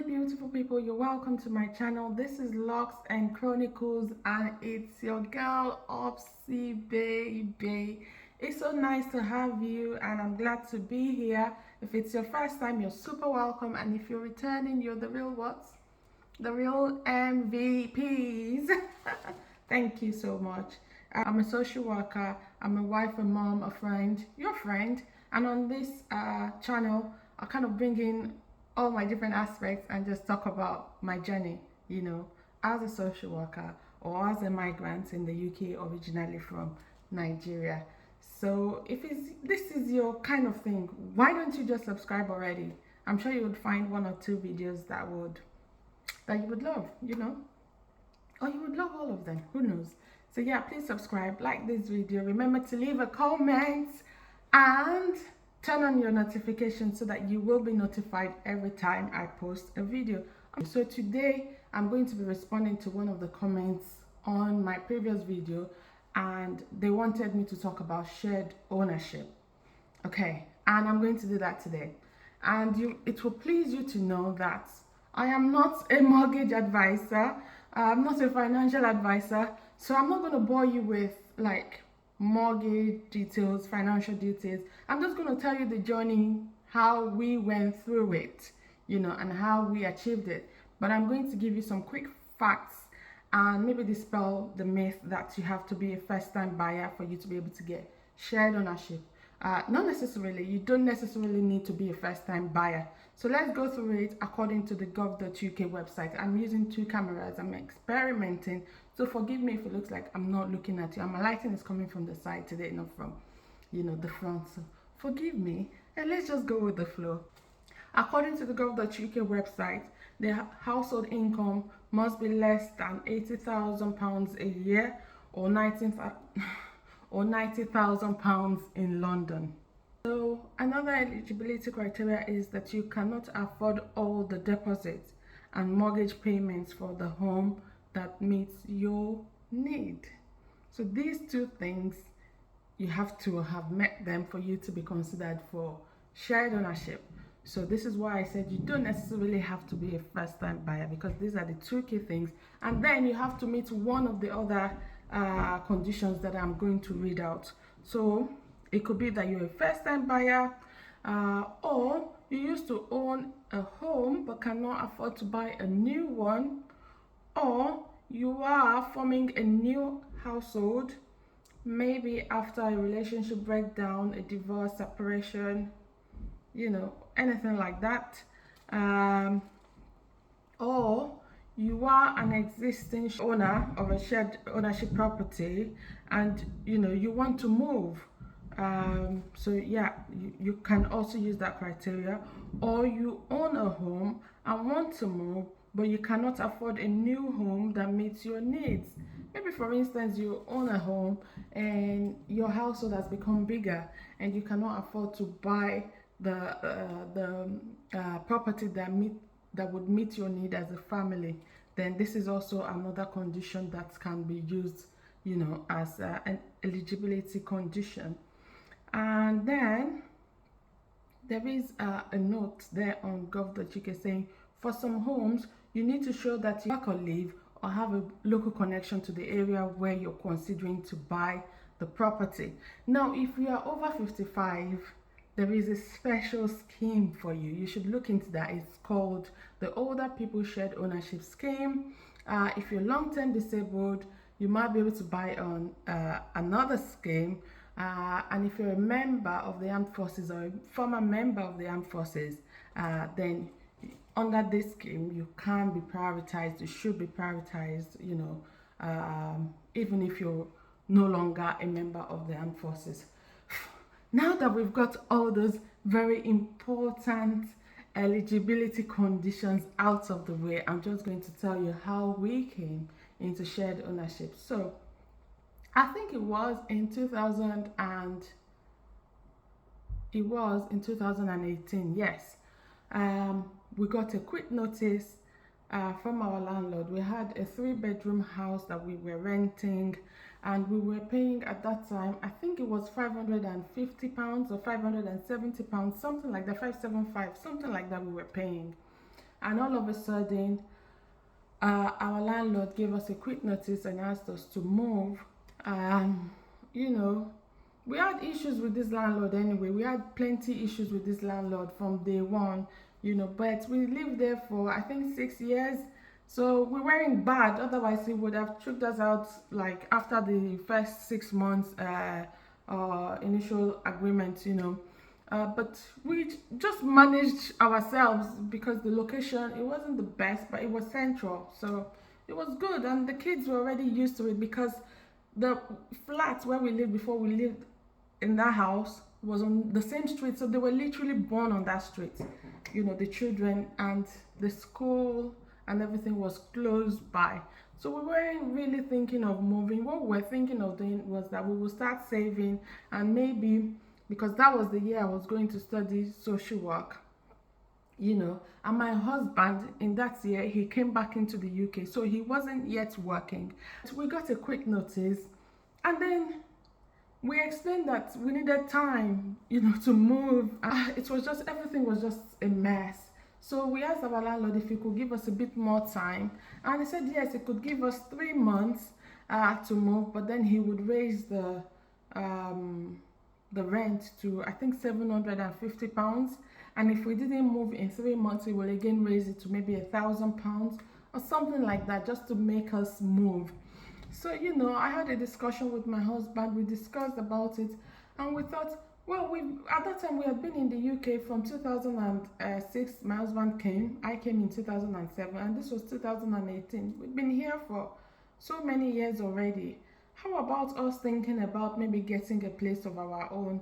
beautiful people, you're welcome to my channel. This is Locks and Chronicles and it's your girl Opsy baby. It's so nice to have you and I'm glad to be here. If it's your first time, you're super welcome, and if you're returning, you're the real what? The real MVPs. Thank you so much. I'm a social worker, I'm a wife, a mom, a friend, your friend, and on this channel I kind of bring in all my different aspects and just talk about my journey, as a social worker or as a migrant in the UK, originally from Nigeria. So if this is your kind of thing, why don't you just subscribe already? I'm sure you would find one or two videos that you would love, or you would love all of them, who knows. So yeah, please subscribe, like this video, remember to leave a comment and turn on your notifications so that you will be notified every time I post a video. So today I'm going to be responding to one of the comments on my previous video, and they wanted me to talk about shared ownership. Okay, and I'm going to do that today. And it will please you to know that I am not a mortgage advisor, I'm not a financial advisor, so I'm not going to bore you with like mortgage details, financial details. I'm just going to tell you the journey, how we went through it, and how we achieved it. But I'm going to give you some quick facts and maybe dispel the myth that you have to be a first-time buyer for you to be able to get shared ownership. Not necessarily. You don't necessarily need to be a first-time buyer. So let's go through it according to the gov.uk website. I'm using two cameras. I'm experimenting. So forgive me if it looks like I'm not looking at you. And my lighting is coming from the side today, not from, the front. So forgive me. And let's just go with the flow. According to the gov.uk website, the household income must be less than £80,000 a year or £90,000 in London. So another eligibility criteria is that you cannot afford all the deposits and mortgage payments for the home that meets your need. So these two things, you have to have met them for you to be considered for shared ownership. So this is why I said you don't necessarily have to be a first-time buyer, because these are the two key things. And then you have to meet one of the other conditions that I'm going to read out. So it could be that you're a first-time buyer, or you used to own a home but cannot afford to buy a new one, or you are forming a new household, maybe after a relationship breakdown, a divorce, separation, anything like that, or you are an existing owner of a shared ownership property and you want to move. So yeah, you can also use that criteria. Or you own a home and want to move, but you cannot afford a new home that meets your needs. Maybe for instance, you own a home and your household has become bigger and you cannot afford to buy the property that would meet your need as a family. Then this is also another condition that can be used, as an eligibility condition. And then there is a note there on gov.uk saying for some homes you need to show that you work or live or have a local connection to the area where you're considering to buy the property. Now if you are over 55, there is a special scheme for you. You should look into that. It's called the Older People Shared Ownership Scheme. If you're long-term disabled, you might be able to buy on another scheme. And if you're a member of the armed forces or a former member of the armed forces, then under this scheme, you can be prioritized. You should be prioritized, even if you're no longer a member of the armed forces. Now that we've got all those very important eligibility conditions out of the way, I'm just going to tell you how we came into shared ownership. So I think it was in 2018, yes. We got a quick notice from our landlord. We had a 3-bedroom house that we were renting, and we were paying at that time, I think it was £550 or £570, something like that, 575, something like that we were paying. And all of a sudden, our landlord gave us a quick notice and asked us to move. Um, you know, we had issues with this landlord anyway. We had plenty issues with this landlord from day one, but we lived there for I think 6 years. So we weren't bad. Otherwise, he would have tricked us out like after the first 6 months initial agreement. But we just managed ourselves because the location, it wasn't the best, but it was central, so it was good, and the kids were already used to it because the flat where we lived before we lived in that house was on the same street, so they were literally born on that street. The children, and the school and everything was close by. So we weren't really thinking of moving. What we were thinking of doing was that we would start saving, and maybe because that was the year I was going to study social work, and my husband in that year, he came back into the UK, so he wasn't yet working. So we got a quick notice, and then we explained that we needed time, to move. It was just, everything was just a mess. So we asked our landlord if he could give us a bit more time, and he said yes, he could give us 3 months to move, but then he would raise the rent to I think £750, and if we didn't move in 3 months, he will again raise it to maybe £1,000 or something like that, just to make us move. So I had a discussion with my husband. We discussed about it, and we thought, well, we at that time we had been in the UK from 2006. My husband came, I came in 2007, and this was 2018. We've been here for so many years already. How about us thinking about maybe getting a place of our own?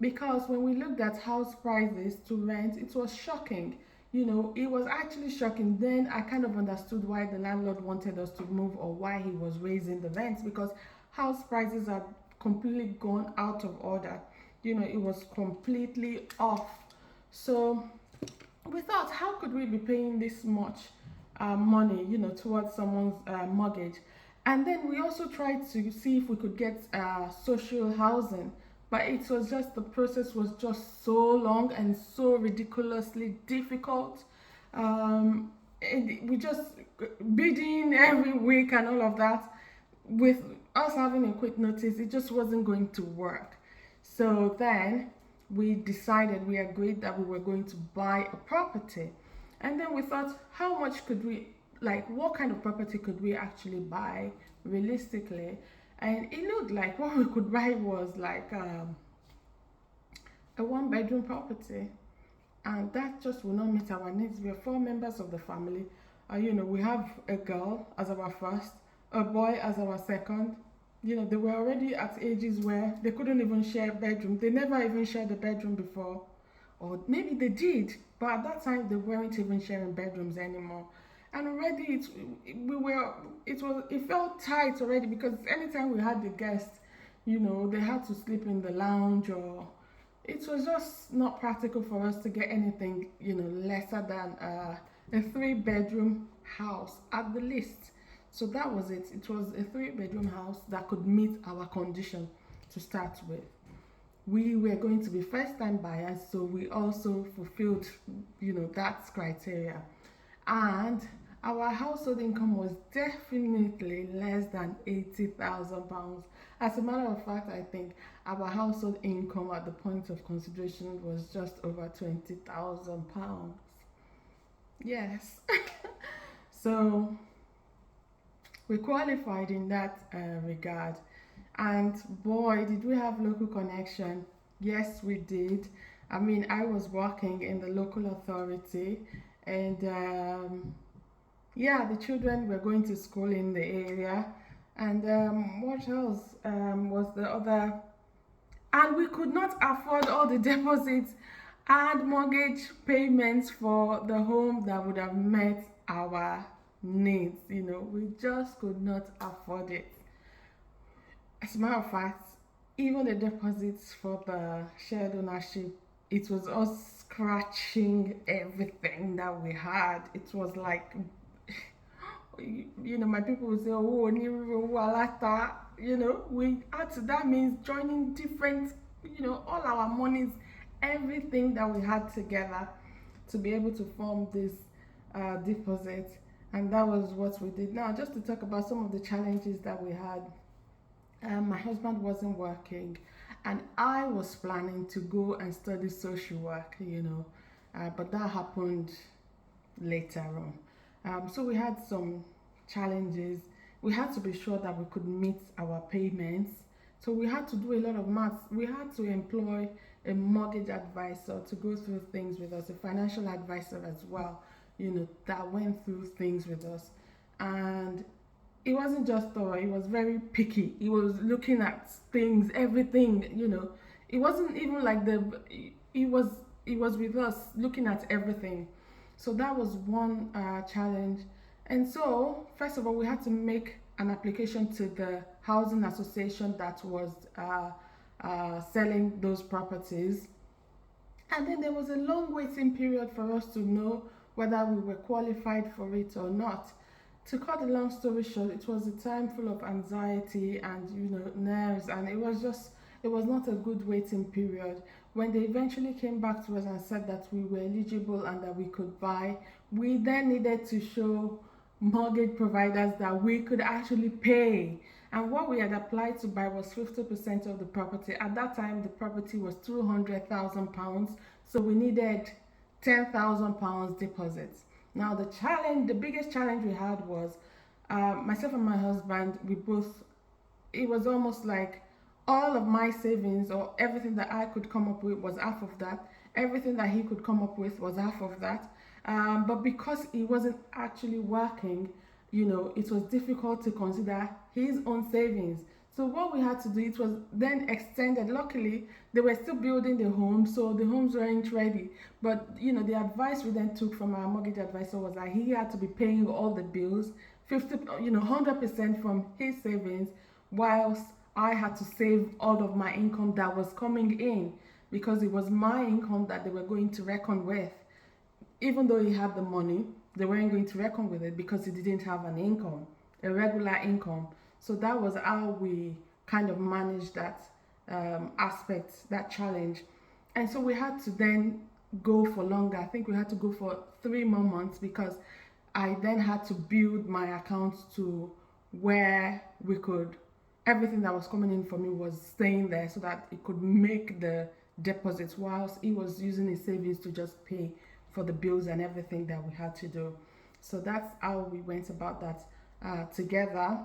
Because when we looked at house prices to rent, it was shocking. It was actually shocking. Then I kind of understood why the landlord wanted us to move, or why he was raising the rents, because house prices are completely gone out of order. It was completely off. So we thought, how could we be paying this much money, towards someone's mortgage? And then we also tried to see if we could get social housing, but it was just, the process was just so long and so ridiculously difficult. And we just bidding every week and all of that. With us having a quick notice, it just wasn't going to work. So then we agreed that we were going to buy a property. And then we thought, how much could we, like, what kind of property could we actually buy realistically? And it looked like what we could buy was like a 1 bedroom property, and that just will not meet our needs. We are 4 members of the family. We have a girl as our first, a boy as our second. They were already at ages where they couldn't even share a bedroom. They never even shared a bedroom before, or maybe they did, but at that time they weren't even sharing bedrooms anymore. And already it felt tight already, because anytime we had the guests, they had to sleep in the lounge, or it was just not practical for us to get anything lesser than a 3 bedroom house at the least. So that was it. It was a 3 bedroom house that could meet our condition to start with. We were going to be first time buyers, so we also fulfilled that criteria. And our household income was definitely less than £80,000. As a matter of fact, I think our household income at the point of consideration was just over £20,000. Yes. So we qualified in that regard. And boy, did we have local connection. Yes, we did. I mean, I was working in the local authority, and yeah, the children were going to school in the area. And what else was the other? And we could not afford all the deposits and mortgage payments for the home that would have met our needs. We just could not afford it. As a matter of fact, even the deposits for the shared ownership, it was us scratching everything that we had. It was like, my people would say, oh, walata. We had to, that means joining different, all our monies, everything that we had together to be able to form this deposit, and that was what we did. Now, just to talk about some of the challenges that we had. My husband wasn't working, and I was planning to go and study social work, but that happened later on. So we had some challenges. We had to be sure that we could meet our payments. So we had to do a lot of maths. We had to employ a mortgage advisor to go through things with us, a financial advisor as well, that went through things with us. And it wasn't just thorough, he was very picky. He was looking at things, everything. It wasn't even like he was he was with us looking at everything. So that was one challenge. And so first of all, we had to make an application to the housing association that was selling those properties. And then there was a long waiting period for us to know whether we were qualified for it or not. To cut the long story short, it was a time full of anxiety and nerves, and it was not a good waiting period. When they eventually came back to us and said that we were eligible and that we could buy, we then needed to show mortgage providers that we could actually pay. And what we had applied to buy was 50% of the property. At that time, the property was £200,000, so we needed £10,000 deposit. Now, the biggest challenge we had was myself and my husband. It was almost like all of my savings or everything that I could come up with was half of that. Everything that he could come up with was half of that. But because he wasn't actually working, it was difficult to consider his own savings. So what we had to do, it was then extended. Luckily, they were still building the homes, so the homes weren't ready. But the advice we then took from our mortgage advisor was that he had to be paying all the bills, 100% from his savings, whilst I had to save all of my income that was coming in, because it was my income that they were going to reckon with. Even though he had the money, they weren't going to reckon with it because he didn't have an income, a regular income. So that was how we kind of managed that aspect, that challenge. And so we had to then go for longer. I think we had to go for 3 more months, because I then had to build my account to where everything that was coming in for me was staying there so that it could make the deposits, whilst he was using his savings to just pay for the bills and everything that we had to do. So that's how we went about that together.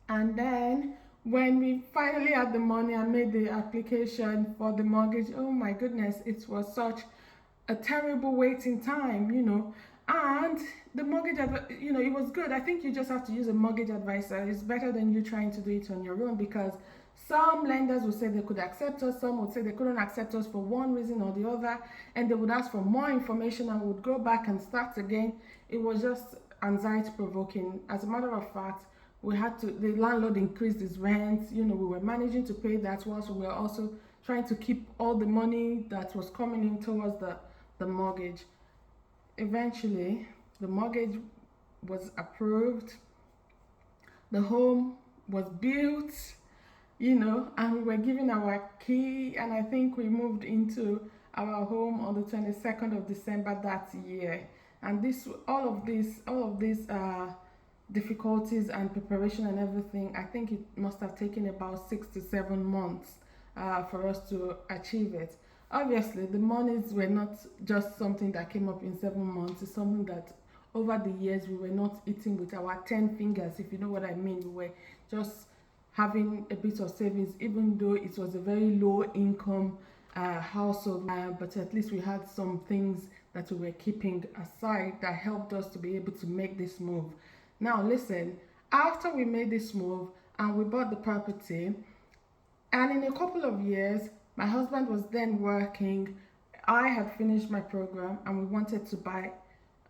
And then when we finally had the money and made the application for the mortgage, oh my goodness, it was such a terrible waiting time. And the mortgage, it was good. I think you just have to use a mortgage advisor. It's better than you trying to do it on your own, because some lenders would say they could accept us, some would say they couldn't accept us for one reason or the other, and they would ask for more information and would go back and start again. It was just anxiety provoking. As a matter of fact, the landlord increased his rent. We were managing to pay that, whilst we were also trying to keep all the money that was coming in towards the mortgage. Eventually, the mortgage was approved, the home was built, and we were given our key, and I think we moved into our home on the 22nd of December that year. And all of these difficulties and preparation and everything, I think it must have taken about 6 to 7 months for us to achieve it. Obviously, the monies were not just something that came up in 7 months. It's something that over the years we were not eating with our 10 fingers, if you know what I mean. We were just having a bit of savings, even though it was a very low income household, but at least we had some things that we were keeping aside that helped us to be able to make this move. Now listen, after we made this move and we bought the property, and in a couple of years, my husband was then working, I had finished my program, and we wanted to buy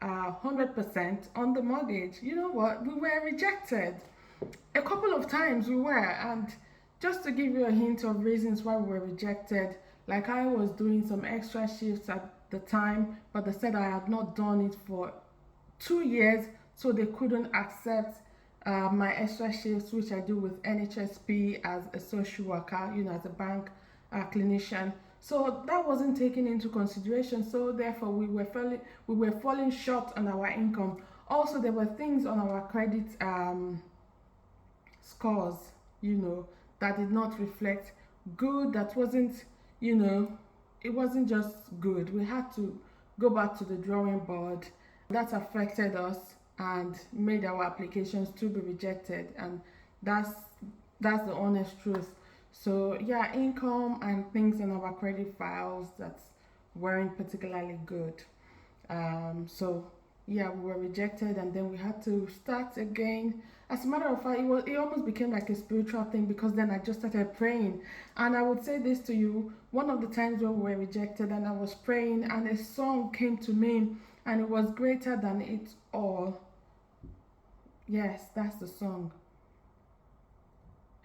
100% on the mortgage. You know what? We were rejected. A couple of times we were, and just to give you a hint of reasons why we were rejected, like I was doing some extra shifts at the time, but they said I had not done it for 2 years, so they couldn't accept my extra shifts, which I do with NHSP as a social worker, as a bank clinician. So that wasn't taken into consideration. So therefore, we were falling short on our income. Also, there were things on our credit scores, that did not reflect good. That wasn't, it wasn't just good. We had to go back to the drawing board. That affected us and made our applications to be rejected. And that's that's the honest truth. So yeah, income and things in our credit files that weren't particularly good. So yeah, we were rejected, and then we had to start again. As a matter of fact, it almost became like a spiritual thing, because then I just started praying. And I would say this to you: one of the times when we were rejected, and I was praying, and a song came to me, and it was greater than it all. Yes, that's the song.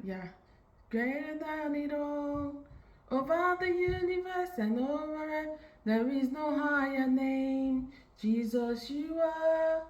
Yeah. Greater than it all, over the universe and over it, there is no higher name. Jesus, you are,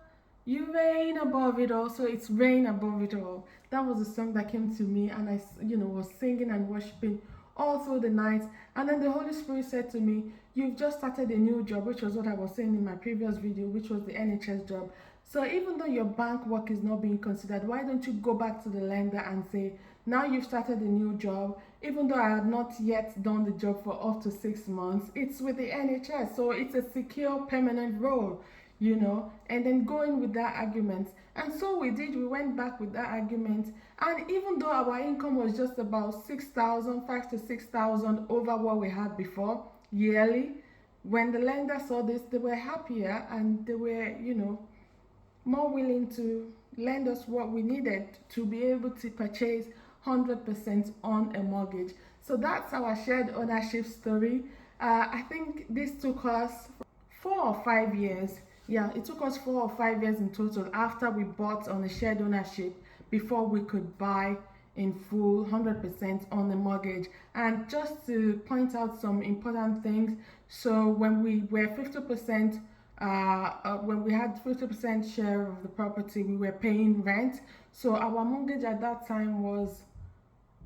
you reign above it all. So it's reign above it all. That was the song that came to me, and I, was singing and worshiping all through the night. And then the Holy Spirit said to me, "You've just started a new job," which was what I was saying in my previous video, which was the NHS job. So even though your bank work is not being considered, why don't you go back to the lender and say, now you've started a new job, even though I had not yet done the job for up to 6 months, it's with the NHS, so it's a secure permanent role, and then going with that argument. And so we did, we went back with that argument. And even though our income was just about 6,000, 5 to 6,000 over what we had before yearly, when the lender saw this, they were happier, and they were, more willing to lend us what we needed to be able to purchase 100% on a mortgage. So that's our shared ownership story. I think this took us 4 or 5 years. Yeah, it took us 4 or 5 years in total after we bought on a shared ownership before we could buy in full 100% on the mortgage. And just to point out some important things, so when we were 50%, when we had 50% share of the property, we were paying rent. So our mortgage at that time was,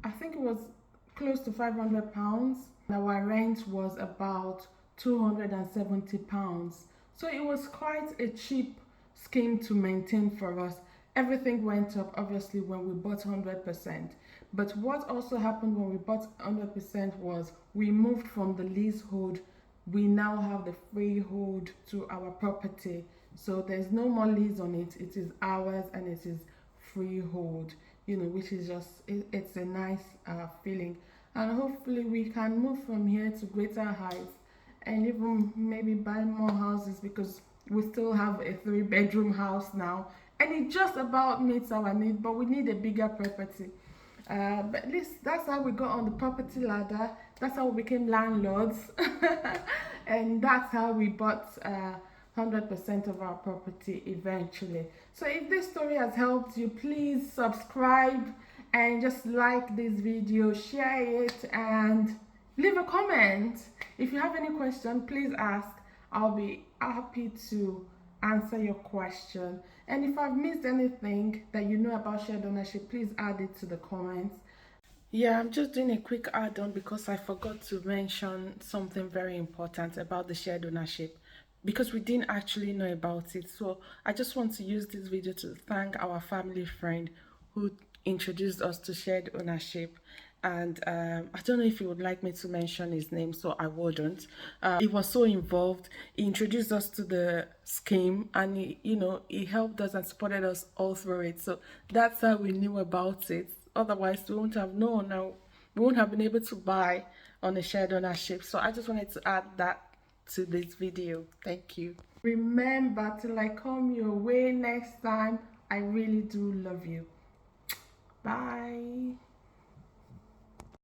I think it was close to £500. Our rent was about £270. So it was quite a cheap scheme to maintain for us. Everything went up obviously when we bought 100%. But what also happened when we bought 100% was we moved from the leasehold. We now have the freehold to our property. So there's no more lease on it. It is ours, and it is freehold, which is just, it's a nice feeling. And hopefully we can move from here to greater heights, and even maybe buy more houses, because we still have a 3-bedroom house now, and it just about meets our need, but we need a bigger property. But at least that's how we got on the property ladder. That's how we became landlords. And that's how we bought 100% of our property eventually. So if this story has helped you, please subscribe and just like this video, share it, and leave a comment. If you have any question, please ask. I'll be happy to answer your question. And if I've missed anything that you know about shared ownership, please add it to the comments. Yeah, I'm just doing a quick add-on because I forgot to mention something very important about the shared ownership, because we didn't actually know about it. So I just want to use this video to thank our family friend who introduced us to shared ownership. And I don't know if you would like me to mention his name, so I wouldn't. He was so involved. He introduced us to the scheme, and he helped us and supported us all through it. So that's how we knew about it. Otherwise, we wouldn't have known. Now, we wouldn't have been able to buy on a shared ownership. So I just wanted to add that to this video. Thank you. Remember, till I come your way next time, I really do love you. Bye.